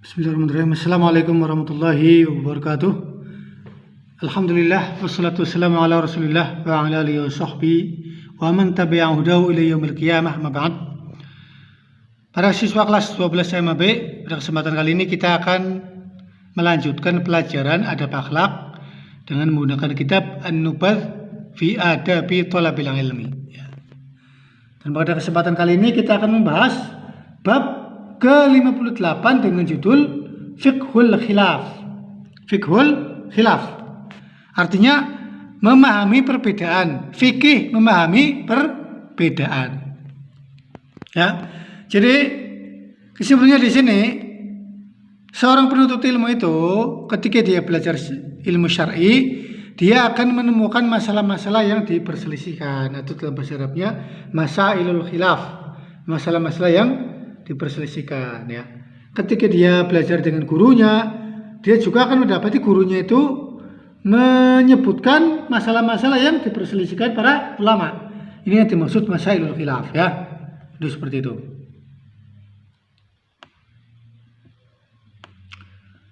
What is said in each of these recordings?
Bismillahirrahmanirrahim. Assalamualaikum warahmatullahi wabarakatuh. Alhamdulillah wassalatu wassalamu ala Rasulillah wa ala alihi wa sahbihi wa man tabi'a hudahu ila yaumil qiyamah ma ba'd. Para siswa kelas 12 MAB, pada kesempatan kali ini kita akan melanjutkan pelajaran adab akhlak dengan menggunakan kitab An-Nubadh fi Adabi Thalabil Ilmi. Dan pada kesempatan kali ini kita akan membahas bab ke-58 dengan judul Fiqhul Khilaf. Fiqhul Khilaf artinya memahami perbedaan. Fikih memahami perbedaan. Ya. Jadi kesimpulannya di sini, seorang penuntut ilmu itu ketika dia belajar ilmu syar'i, dia akan menemukan masalah-masalah yang diperselisihkan, atau dalam bahasa Arabnya masailul khilaf, masalah-masalah yang diperselisihkan. Ya, ketika dia belajar dengan gurunya, dia juga akan mendapati gurunya itu menyebutkan masalah-masalah yang diperselisihkan para ulama. Ini yang dimaksud masailul khilaf. Ya, itu seperti itu.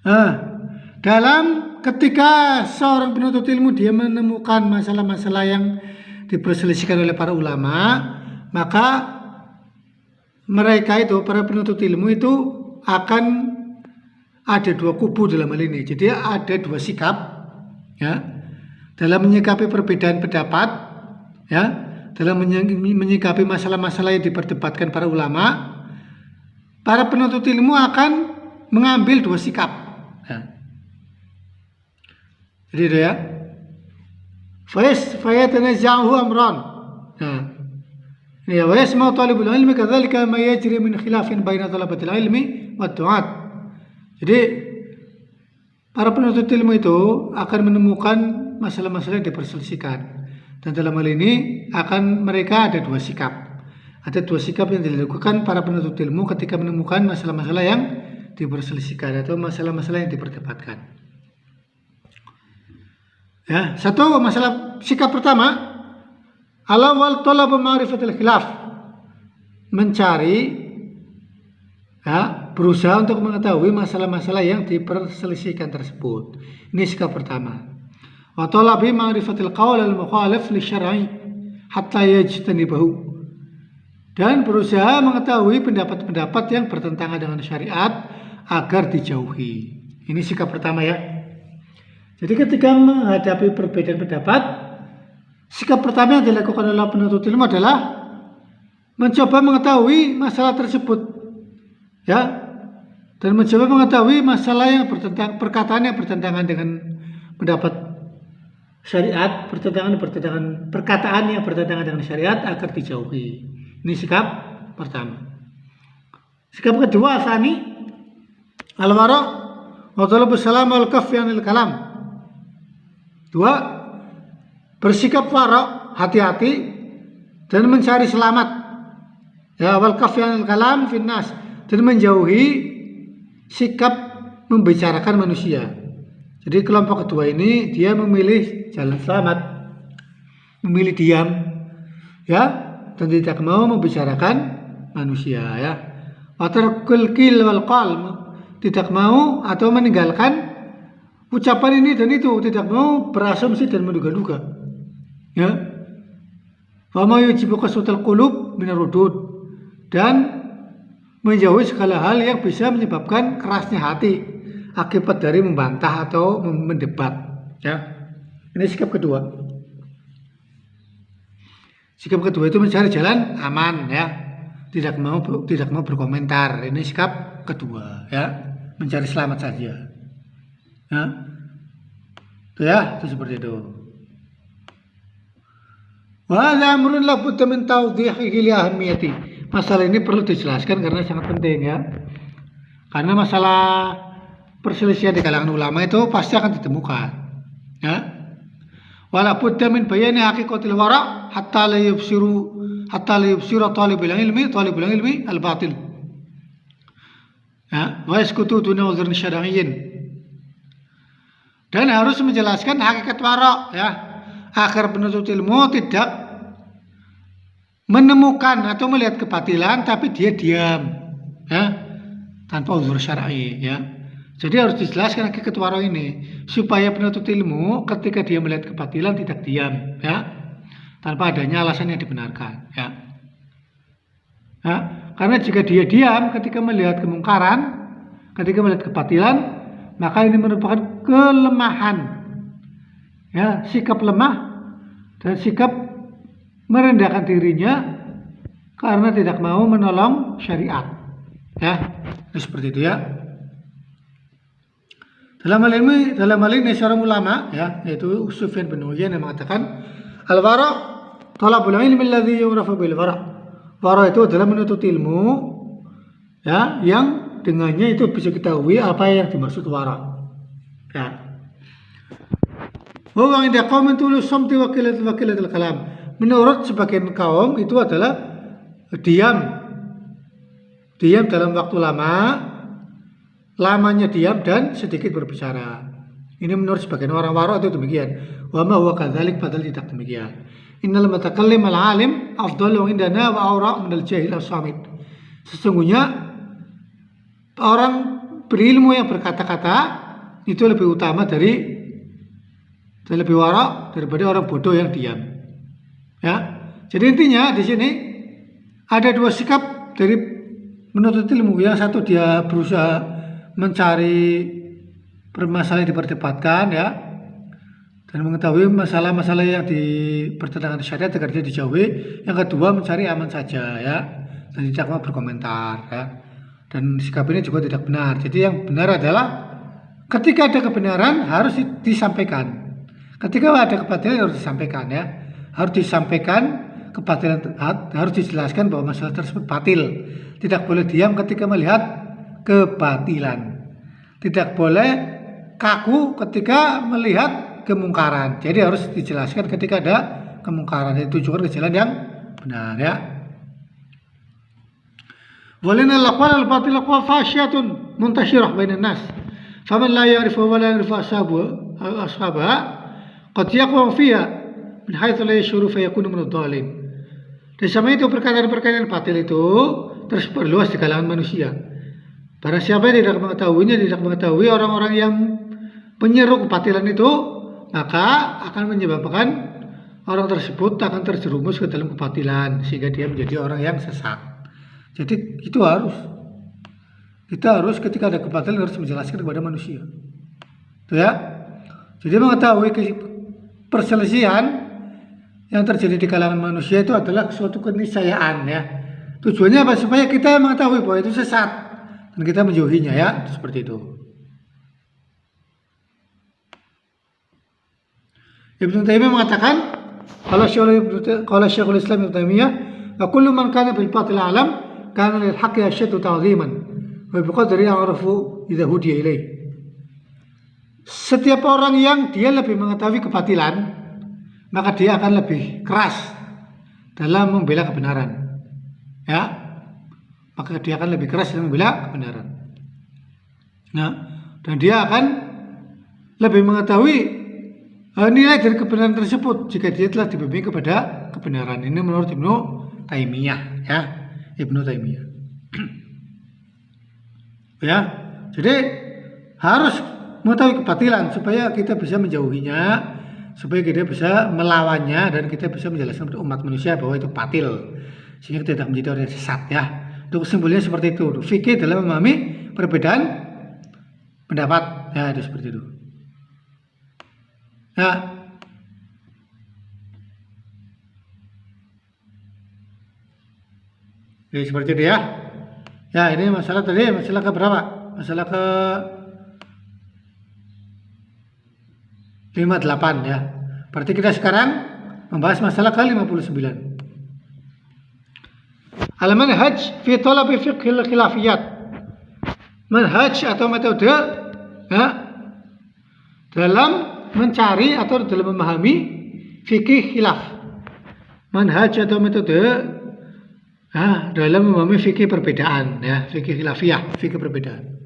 Nah, dalam ketika seorang penuntut ilmu dia menemukan masalah-masalah yang diperselisihkan oleh para ulama, maka mereka itu, para penuntut ilmu itu akan ada dua kubu dalam hal ini. Jadi ada dua sikap, ya, dalam menyikapi perbedaan pendapat, ya, dalam menyikapi masalah-masalah yang diperdebatkan para ulama. Para penuntut ilmu akan mengambil dua sikap. Ya. Jadi itu ya. Fayatanaza'u amran. Nah, ya, wa yasma'u talibul ilmi kadzalika ma yajri min khilafin baina talabatil ilmi wa du'at. Jadi para penuntut ilmu itu akan menemukan masalah-masalah yang diperselisihkan. Dan dalam hal ini akan mereka ada dua sikap. Ada dua sikap yang dilakukan para penuntut ilmu ketika menemukan masalah-masalah yang diperselisihkan atau masalah-masalah yang diperdebatkan. Ya, satu masalah sikap pertama, al-awwal talab ma'rifatil khilaf, mencari, ya, berusaha untuk mengetahui masalah-masalah yang diperselisihkan tersebut. Ini sikap pertama. Wa talabi ma'rifatil qaul al-mukhalif li syar'i hatta yajtanibahu, dan berusaha mengetahui pendapat-pendapat yang bertentangan dengan syariat agar dijauhi. Ini sikap pertama, ya. Jadi ketika menghadapi perbedaan pendapat, sikap pertama yang dilakukan oleh penuntut ilmu adalah mencoba mengetahui masalah tersebut, ya, dan mencoba mengetahui masalah yang perkataan yang bertentangan dengan pendapat syariat, perkataan yang bertentangan dengan syariat agar dijauhi. Ini sikap pertama. Sikap kedua, tsani al-wara' wa talabus salam wal kaffi 'anil kalam. Dua, bersikap wara', hati-hati, dan mencari selamat, ya, wal kaffi 'anil kalam finnas, dan menjauhi sikap membicarakan manusia. Jadi kelompok kedua ini dia memilih jalan selamat, memilih diam, ya, dan tidak mau membicarakan manusia, ya. Wa tarkul qil wal qal, tidak mau atau meninggalkan ucapan ini dan itu, tidak mau berasumsi dan menduga-duga, ya. Wa ma yujibu qaswatal qulub min ar-rudud, dan menjauhi segala hal yang bisa menyebabkan kerasnya hati akibat dari membantah atau mendebat, ya. Ini sikap kedua. Sikap kedua itu mencari jalan aman, ya, tidak mau berkomentar. Ini sikap kedua, ya, mencari selamat saja, ya. Itu, ya, itu seperti itu. Wa hadza amrun la budda min tawdihihi li ahamiyati. Masalah ini perlu dijelaskan karena sangat penting, ya. Karena masalah perselisihan di kalangan ulama itu pasti akan ditemukan, ya. Wala budda min bayani haqiqatil wara' hatta la yubsiru talibul ilmi al-batil. Ya, wa yaskutu duna uzrin syar'iyyin. Dan harus menjelaskan hakikat wara', ya, agar penuntut ilmu tidak menemukan atau melihat kebatilan tapi dia diam, ya. tanpa uzur syar'i ya. Jadi harus dijelaskan hakikat waro ini supaya penuntut ilmu ketika dia melihat kebatilan tidak diam ya, tanpa adanya alasan yang dibenarkan ya. Ya, karena jika dia diam ketika melihat kemungkaran, ketika melihat kebatilan, maka ini merupakan kelemahan ya, sikap lemah dan sikap merendahkan dirinya karena tidak mau menolong syariat ya. Seperti itu ya. Dalam hal ini seorang ulama ya, yaitu Sufyan bin Uyainah yang mengatakan al-wara' talabul ilmi alladhi yurafu bil wara'. Wara' itu adalah menuntut ilmu ya, yang dengannya itu bisa ketahui apa yang dimaksud wara' ya. Wa inda qaumin tulus samti wa qillatul kalam. Menurut sebagian kaum itu adalah diam dalam waktu lamanya diam dan sedikit berbicara. Ini menurut sebagian orang waro itu demikian. Wa ma huwa kadzalik, padahal tidak demikian. Innal mutakallim al-alim afdalu indana wa awra' minal jahil as-samit. Sesungguhnya orang berilmu yang berkata-kata itu lebih utama lebih waro daripada orang bodoh yang diam. Ya. Jadi intinya di sini ada dua sikap dari menuntut ilmu. Yang satu dia berusaha mencari permasalahan yang diperdebatkan ya, dan mengetahui masalah-masalah yang bertentangan syariat agar dia dijauhi. Yang kedua mencari aman saja ya, dan tidak mau berkomentar ya. Dan sikap ini juga tidak benar. Jadi yang benar adalah ketika ada kebenaran harus disampaikan, ketika ada kebatilan harus disampaikan ya, harus disampaikan kebatilan, harus dijelaskan bahwa masalah tersebut batil. Tidak boleh diam ketika melihat kebatilan, tidak boleh kaku ketika melihat kemungkaran. Jadi harus dijelaskan ketika ada kemungkaran, itu juga ke jalan yang benar ya. Walina al-aqwal al-batila aqwal fasyatun muntashirah bainan nas. Faman la ya'rifu wa la ya'rifu ashabaha qad yaqwa fiha min haitsu la yashuru fa yakunu min ad-dhalin. Dan sama itu perkataan-perkataan batil itu terus berluas di kalangan manusia. Barang siapa yang tidak mengetahui orang-orang yang penyeru kebatilan itu, maka akan menyebabkan orang tersebut akan terjerumus ke dalam kebatilan sehingga dia menjadi orang yang sesat. Jadi itu kita harus ketika ada kebatilan harus menjelaskan kepada manusia. Itu ya. Jadi mengetahui perselisihan yang terjadi di kalangan manusia itu adalah suatu keniscayaan ya. Tujuannya apa? Supaya kita mengetahui bahwa itu sesat dan kita menjauhinya ya, seperti itu. Ibnu Taimiyah mengatakan, kalau Syekhul Islam Ibnu Taimiyah, wa kullu man kana bil batil alam kana lil haqqi asyaddu ta'ziman wa bi qadri ya'rafu idza hudiya ilaih. Setiap orang yang dia lebih mengetahui kebatilan, maka dia akan lebih keras dalam membela kebenaran. Ya. Maka dia akan lebih keras dalam membela kebenaran. Nah, dan dia akan lebih mengetahui nilai dari kebenaran tersebut jika dia telah dibimbing kepada kebenaran. Ini menurut Ibnu Taimiyah ya, Ibnu Taimiyah. Ya, jadi harus mengetahui kebatilan supaya kita bisa menjauhinya, supaya kita bisa melawannya dan kita bisa menjelaskan kepada umat manusia bahwa itu batil sehingga kita tidak menjadi orang yang sesat ya. Untuk kesimpulannya seperti itu. Fikih dalam memahami perbedaan pendapat ya, itu seperti itu. Ya. Jadi seperti itu ya. Ya, ini masalah tadi, masalah ke berapa? Masalah ke 58 ya. Berarti kita sekarang membahas masalah ke 59. Al-manhaj fi talab fiqh al-khilafiyat. Manhaj atau metode ya, dalam mencari atau dalam memahami fikih khilaf. Manhaj atau metode ya, dalam memahami fikih perbedaan ya, fikih khilafiyah, fikih perbedaan.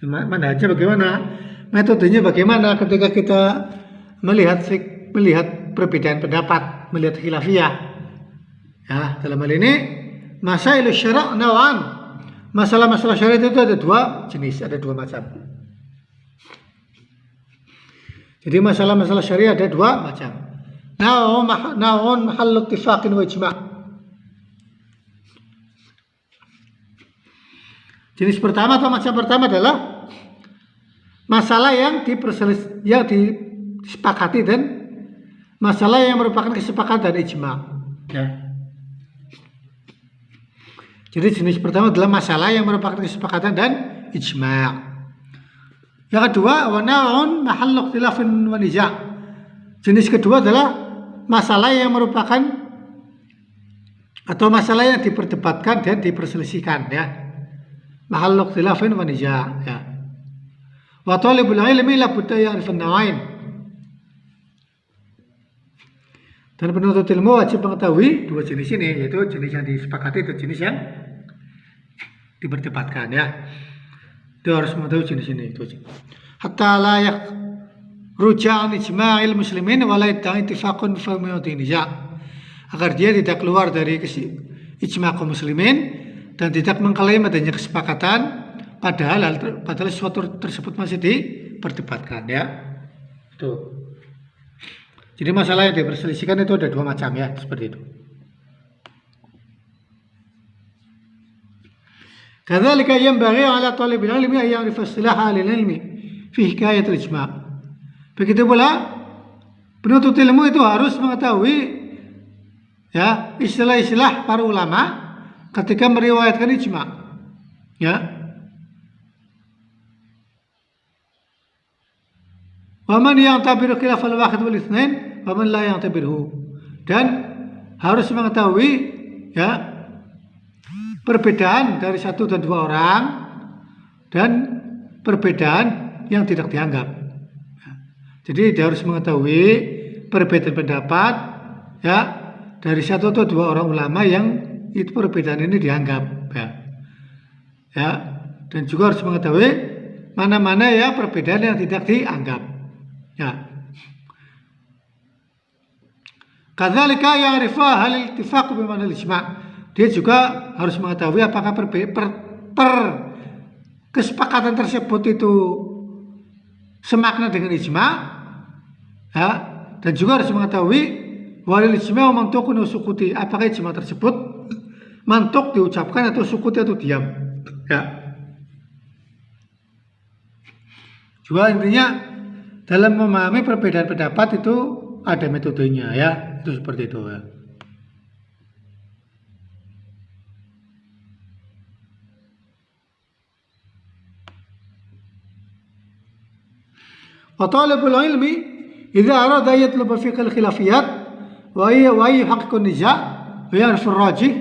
Manhajnya bagaimana? Metodenya bagaimana ketika kita melihat perbedaan pendapat, melihat khilafiyah. Ya, dalam hal ini masail syara' nawan. Masalah-masalah syariat itu ada dua jenis, ada dua macam. Jadi masalah-masalah syariat ada dua macam. Naun mahallu ittifaqin wa ijma'. Jenis pertama atau macam pertama adalah masalah yang disepakati dan masalah yang merupakan kesepakatan ijma'. Ya. Jadi jenis pertama adalah masalah yang merupakan kesepakatan dan ijma'. Yang kedua, wa naun mahallu ikhtilafin wa niza'. Jenis kedua adalah masalah yang merupakan atau masalah yang diperdebatkan dan diperselisihkan, ya. Mahallu ikhtilafin wa niza', ya. Wa talibul ilmi la budda ya'rifun nawain. Dan penuntut ilmu wajib mengetahui dua jenis ini, yaitu jenis yang disepakati dan jenis yang diperdebatkan, ya. Itu harus mengetahui jenis ini itu. Hatta la yakhruja an ijma'il muslimin wa la ittifaqun fi mawdi'in niza'. Agar dia tidak keluar dari ijma' kaum muslimin dan tidak mengklaim adanya kesepakatan padahal sesuatu tersebut masih diperdebatkan, ya. Itu. Jadi masalah yang diperselisihkan itu ada dua macam, ya, seperti itu. Kadzalika yanbaghi 'ala thalibil ilmi an ya'rifa istilah ahli ilmi fi hikayat al-ijma'. Begitu pula penuntut ilmu itu harus mengetahui, ya, istilah-istilah para ulama ketika meriwayatkan ijma', ya. Wa man ya'tabiru khilaf al-wahid wal itsnain wa man la ya'tabirhu. Dan harus mengetahui, ya, perbedaan dari satu dan dua orang dan perbedaan yang tidak dianggap. Jadi dia harus mengetahui perbedaan pendapat, ya, dari satu atau dua orang ulama yang itu perbedaan ini dianggap, ya. Ya, dan juga harus mengetahui mana-mana, ya, perbedaan yang tidak dianggap. Ya. Kadzalika ya'rifu hal ittifaq bi ma'na al-ijma'. Dia juga harus mengetahui apakah kesepakatan tersebut itu semakna dengan ijma', ya, dan juga harus mengetahui walil ijma' wa mantuqun sukuti. Apakah ijma' tersebut mantuk diucapkan atau sukuti atau diam, ya. Juga intinya dalam memahami perbedaan pendapat itu ada metodenya, ya. Itu seperti itu, ya. Wa talibul ilmi idza arada yatluba fiqh al-khilafiyat wa yuhaqqiq an-niza' wa ya'rif ar-rajih,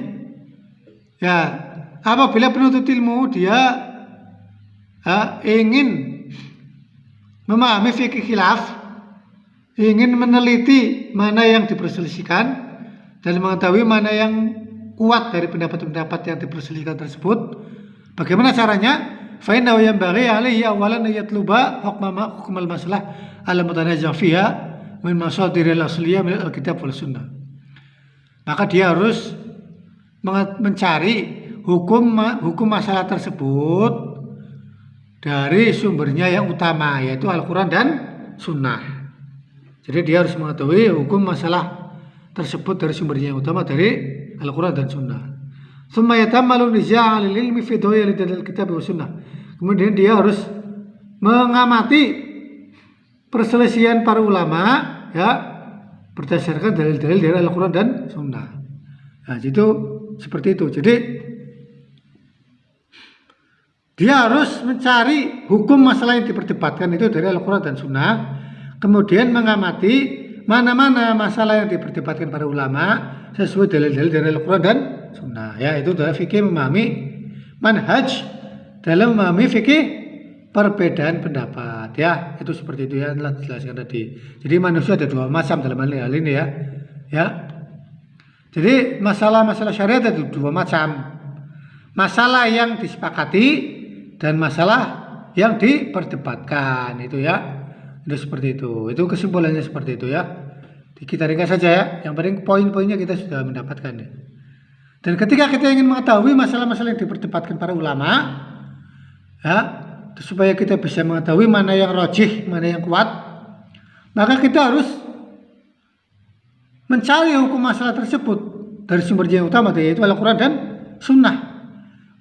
ya, apabila penuntut ilmu dia ingin memahami fikih khilaf, ingin meneliti mana yang diperselisihkan dan mengetahui mana yang kuat dari pendapat-pendapat yang diperselisihkan tersebut, bagaimana caranya? Fa innahu yanbaghi 'alaihi awalan yatluba hukm al-masalah al-mutanazza' fiha min masadir al-asliyah min al-kitab wal sunnah. Maka dia harus mencari hukum masalah tersebut dari sumbernya yang utama, yaitu Al-Quran dan Sunnah. Jadi dia harus mengetahui hukum masalah tersebut dari sumbernya yang utama dari Al-Quran dan Sunnah. Tsumma yatammalu niza' al-ilmi fi dawil al-kitab wa sunnah. Kemudian dia harus mengamati perselisihan para ulama, ya, berdasarkan dalil-dalil dari Al-Quran dan Sunnah. Nah, itu seperti itu. Jadi dia harus mencari hukum masalah yang diperdebatkan itu dari Al-Quran dan Sunnah, kemudian mengamati mana-mana masalah yang diperdebatkan para ulama sesuai dalil-dalil dari Al-Quran dan Sunnah. Ya, itu adalah fikih memahami manhaj dalam memahami fikih perbedaan pendapat. Ya, itu seperti itu, ya, telah dijelaskan tadi. Jadi manusia ada dua macam dalam hal ini, ya. Ya. Jadi masalah-masalah syariat ada dua macam. Masalah yang disepakati dan masalah yang diperdebatkan, itu, ya. Itu seperti itu. Itu kesimpulannya seperti itu, ya. Kita ringkas saja, ya. Yang penting poin-poinnya kita sudah mendapatkan, ya. Dan ketika kita ingin mengetahui masalah-masalah yang diperdebatkan para ulama, ya, supaya kita bisa mengetahui mana yang rajih, mana yang kuat, maka kita harus mencari hukum masalah tersebut dari sumbernya yang utama, yaitu Al-Quran dan Sunnah.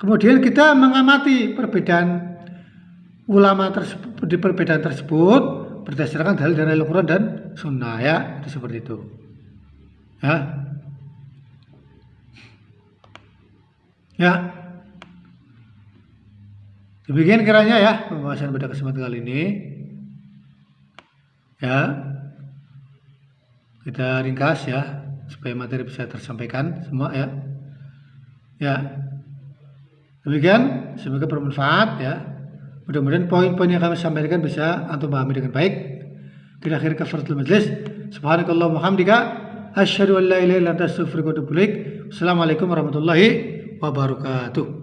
Kemudian kita mengamati perbedaan ulama tersebut, di perbedaan tersebut berdasarkan dalil dari Al-Quran dan Sunnah, ya, itu seperti itu. Ya. Ya. Demikian kiranya ya pembahasan pada kesempatan kali ini. Ya. Kita ringkas ya supaya materi bisa tersampaikan semua ya. Ya. Demikian, semoga bermanfaat ya. Mudah-mudahan poin-poin yang kami sampaikan bisa antum pahami dengan baik. Kita akhiri kafaratul majlis. Subhanakallahumma hamdika asyhadu an la ilaha illa anta astaghfiruka wa atubu ilaik. Assalamualaikum warahmatullahi wabarakatuh.